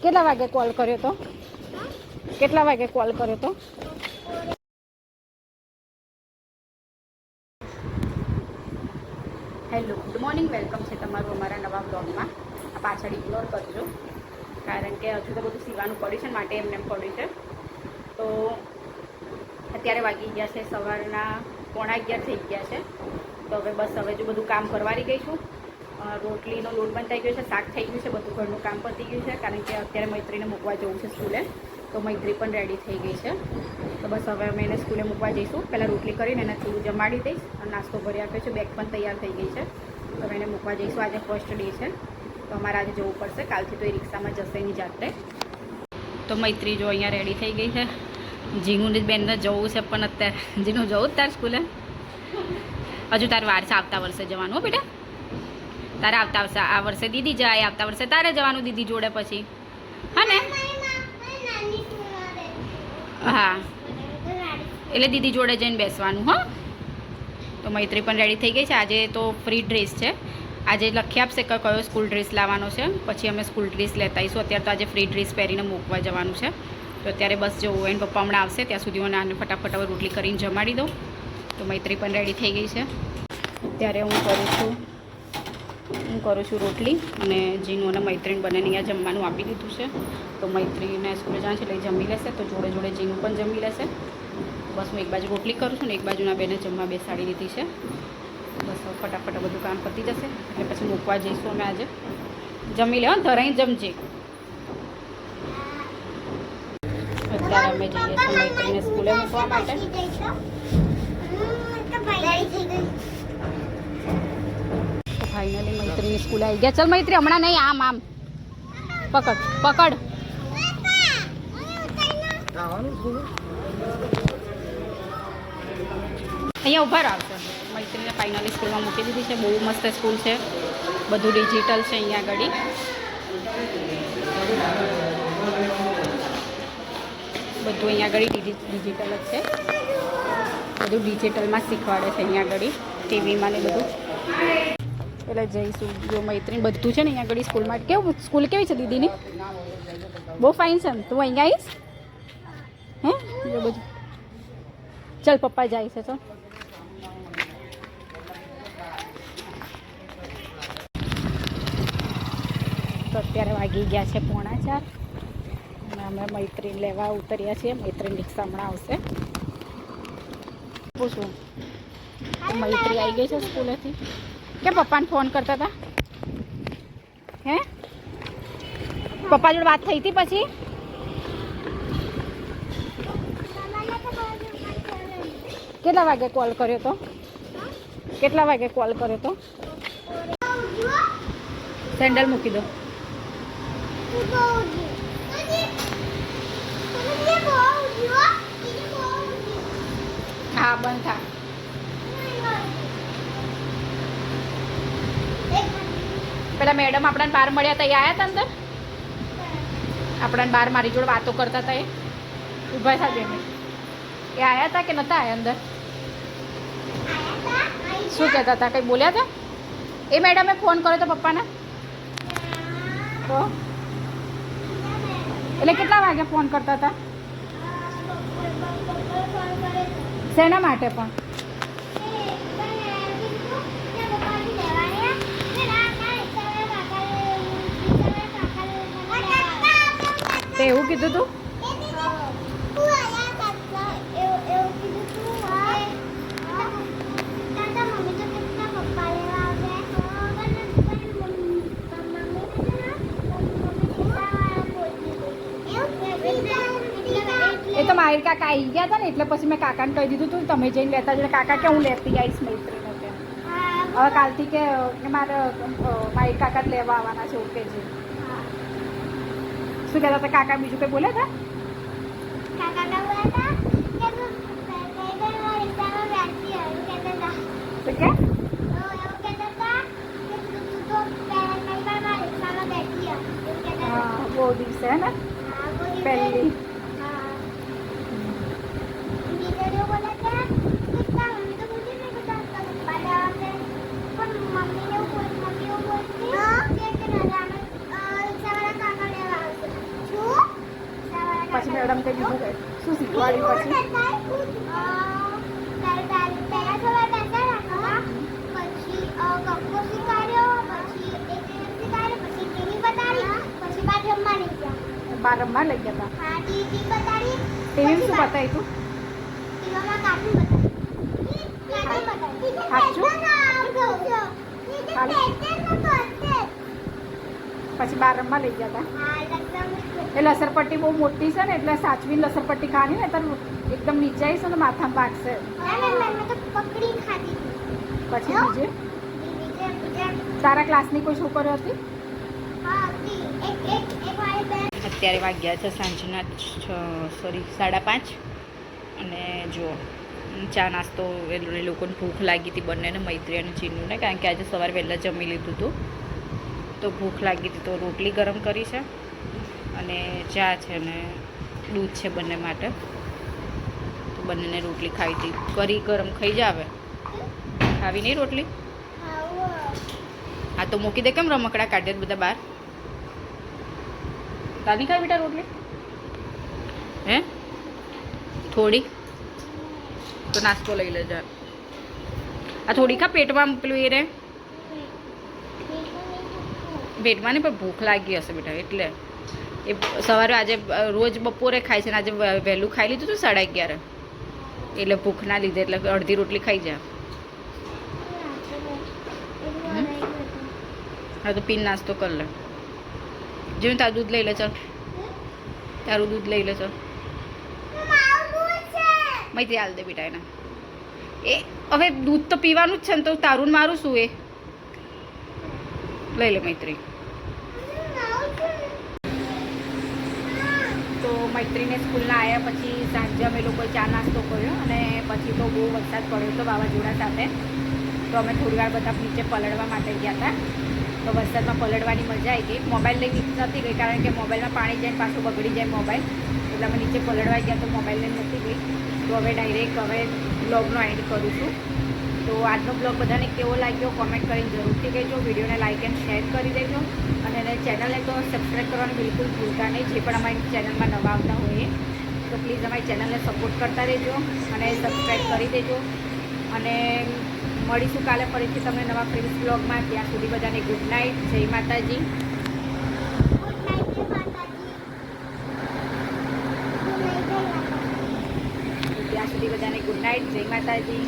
કેટલા વાગે કોલ કર્યો તો? કેટલા વાગે કોલ કર્યો તો? હેલો, ગુડ મોર્નિંગ, વેલકમ છે તમારું અમારા નવા બ્લોગમાં. આ પાછળ ઇગ્નોર કરજો, કારણ કે હજુ તો બધું સીવાનું પડ્યું છે, માટે એમને પડ્યું છે. તો અત્યારે વાગી ગયા છે સવારના 11:15 થઈ ગયા છે. તો હવે બસ હવે જો બધું કામ કરવાની ગઈ છું. રોટલીનો લોટ બંધાઈ ગયો છે, શાક થઈ ગયું છે, બધું ઘરનું કામ પતી ગયું છે, કારણ કે અત્યારે મૈત્રીને મૂકવા જવું છે સ્કૂલે. તો મૈત્રી પણ રેડી થઈ ગઈ છે. તો બસ હવે અમે એને સ્કૂલે મૂકવા જઈશું. પહેલાં રોટલી કરીને એને થોડું જમાડી દઈશ અને નાસ્તો ભરી આપ્યો છે. બેગ પણ તૈયાર થઈ ગઈ છે. તો અમે એને મૂકવા જઈશું. આજે ફર્સ્ટ ડે છે, તો અમારે આજે જવું પડશે. કાલથી તો એ રિક્ષામાં જશે એની જાતે. તો મૈત્રી જો અહીંયા રેડી થઈ ગઈ છે. જીનુની બેનને જવું છે, પણ અત્યારે જીનું જવું જ તાર સ્કૂલે? હજુ તારે વાર છે આવતા વર્ષે જવાનું હો બેટા. તારે આ વર્ષે દીદી જાય, આવતા વર્ષે તારે જવાનું દીદી જોડે પછી, હા ને? હા, એટલે દીદી જોડે જઈને બેસવાનું. હા, તો મૈત્રી પણ રેડી થઈ ગઈ છે. આજે તો ફ્રી ડ્રેસ છે. આજે લખી આપશે કે કયો સ્કૂલ ડ્રેસ લાવવાનો છે, પછી અમે સ્કૂલ ડ્રેસ લેતા આવીશું. અત્યારે તો આજે ફ્રી ડ્રેસ પહેરીને મૂકવા જવાનું છે. તો અત્યારે બસ જો એને પપ્પા હમણાં આવશે ત્યાં સુધી હું આને ફટાફટ હવે રોટલી કરીને જમાડી દઉં. તો મૈત્રી પણ રેડી થઈ ગઈ છે. અત્યારે હું કરું છું રોટલી, અને જીનું અને મૈત્રીને બંનેને અહીંયા જમવાનું આપી દીધું છે. તો મૈત્રીને સ્કૂલે જાય છે એટલે જમી લેશે, તો જોડે જોડે જીનું પણ જમી લેશે. બસ હું એક બાજુ રોટલી કરું છું ને એક બાજુના બેને જમવા બેસાડી દીધી છે. બસ ફટાફટ બધું કામ પતી જશે એટલે પછી મૂકવા જઈશું અમે. આજે જમી લે, ધરાઈ જમજે. અત્યારે અમે જઈએ છીએ મૈત્રીને સ્કૂલે મૂકવા માટે. ફાઇનલી મૈત્રીની સ્કૂલે આવી ગયા. ચાલ મૈત્રી, હમણાં નહીં, આમ આમ પકડ પકડ. અહીંયા ઊભા આવશે. મૈત્રીને ફાઇનલી સ્કૂલમાં મૂકી દીધી છે. બહુ મસ્ત સ્કૂલ છે, બધું ડિજિટલ છે અહીંયા આગળ. બધું અહીંયા આગળ ડિજિટલ જ છે. બધું ડિજિટલમાં શીખવાડે છે અહીંયા આગળ, ટીવીમાં ને બધું. એટલે જઈશું. જો મૈત્રી બધું છે ને અહીંયા આગળ સ્કૂલમાં. કેવું સ્કૂલ કેવી છે દીદીની? બહુ ફાઇન છે ને. તું અહીંયા આવીશ? હે જો બધું. ચાલ પપ્પા જાય છે. ચાલ તો અત્યારે વાગી ગયા છે 3:45 અને અમે મૈત્રીને લેવા ઉતર્યા છીએ. મૈત્રીની રિક્ષા હમણાં આવશે. પૂછું મૈત્રી આવી ગઈ છે સ્કૂલેથી કે પપ્પાને ફોન કરતા હતા? હે પપ્પા જોડે વાત થઈ હતી પછી? કેટલા વાગે કોલ કર્યો તો? કેટલા વાગે કોલ કર્યો તો? સેન્ડલ મૂકી દો. હા, બંધ થા. પેલા મેડમ આપણાને બહાર મળ્યા હતા, એ આવ્યા હતા અંદર? આપણાને બહાર મારી જોડે વાતો કરતા હતા, એ ઊભા હતા બે મિનિટ. એ આવ્યા હતા કે નહોતા આવ્યા અંદર? શું કહેતા હતા? કંઈ બોલ્યા હતા? એ મેડમે ફોન કર્યો તો પપ્પાને? તો એટલે કેટલા વાગે ફોન કરતા હતા? શેના માટે પણ? તે એવું કીધું તું? એ તો મારી કાકા આવી ગયા હતા ને, એટલે પછી મેં કાકાને કહી દીધું તું તમે જઈને લેતા જઈને. કાકા કે હું લેતી આવીશ મૈત્રીને. હવે કાલથી કે મારે મારી કાકા જ લેવા આવવાના છે. ઓકે જી. શું કહેતા હતા કાકા? બીજું કંઈ બોલ્યા હતા? તો કે હા, બહુ દિવસે હે ને પહેલી. કંઈ બીજું કંઈ શું શીખવાડ્યું પછી બાર રમવા લઈ ગયા હતા ટીવી શું બતાવી તું પછી બાર રમવા લઈ ગયા હતા એ લસરપટ્ટી બહુ મોટી છે ને એટલે સાચવીને લસરપટ્ટી ખાવાની ને તારું એકદમ નીચે આવીશ ને માથામાં વાગશે પછી બીજે તારા ક્લાસની કોઈ છોકરીઓ હતી અત્યારે વાગ્યા છે સાંજના 5:30 અને જો ચા નાસ્તો એ લોકોને ભૂખ લાગી હતી બંનેને મૈત્રી અને ચીનુને કારણ કે આજે સવારે વહેલા જમી લીધું હતું તો ભૂખ લાગી હતી તો રોટલી ગરમ કરી છે અને ચા છે ને દૂધ છે બંને માટે તો બંનેને રોટલી ખાવી હતી કરી ગરમ ખાઈ જાવે ખાવી નહીં રોટલી હા તો મૂકી દે કેમ રમકડા કાઢ્યા બધા બહાર તાની ખાવી બેટા રોટલી હે થોડી તો નાસ્તો લઈ લેજો આ થોડી ખા પેટમાં પેલું એ રે પેટમાં ને પણ ભૂખ લાગી હશે બેટા એટલે એ સવારે આજે રોજ બપોરે ખાય છે ને આજે વહેલું ખાઈ લીધું હતું 11:30 એટલે ભૂખના લીધે એટલે અડધી રોટલી ખાઈ જાય હા તો પીન નાસ્તો કર લે જેવું તારું દૂધ લઈ લે ચાલ તારું દૂધ લઈ લે ચાલ મૈત્રી હાલ દે બેટા એના એ હવે દૂધ તો પીવાનું જ છે ને તો તારું મારું શું એ લઈ લે મૈત્રી તો મૈત્રીને સ્કૂલના આવ્યા પછી સાંજે અમે લોકોએ ચા નાસ્તો કર્યો અને પછી તો બહુ વરસાદ પડ્યો હતો વાવાઝોડા સાથે તો અમે થોડી વાર બધા નીચે પલળવા માટે ગયા હતા તો વરસાદમાં પલળવાની મજા આવી ગઈ મોબાઈલ લઈ નથી ગઈ કારણ કે મોબાઈલમાં પાણી જાય પાછું બગડી જાય મોબાઈલ એટલે અમે નીચે પલળવા ગયા તો મોબાઈલ લઈને નથી ગઈ તો હવે ડાયરેક્ટ હવે બ્લોગનો એન્ડ કરું છું તો આજનો બ્લોગ બધાને કેવો લાગ્યો કોમેન્ટ કરીને જરૂરથી કહેજો વિડીયોને લાઇક એન્ડ શેર કરી દેજો અને એને ચેનલને તો સબસ્ક્રાઈબ કરવાનું બિલકુલ ભૂલતા નહીં જે પણ અમારી ચેનલમાં નવા આવતા હોઈએ તો પ્લીઝ અમારી ચેનલને સપોર્ટ કરતા રહેજો અને સબસ્ક્રાઈબ કરી દેજો અને મળીશું કાલે ફરીથી તમને નવા ફ્રેન્ડ્સ બ્લોગમાં ત્યાં સુધી બધાને ગુડ નાઇટ જય માતાજી ત્યાં સુધી બધાને ગુડ નાઇટ જય માતાજી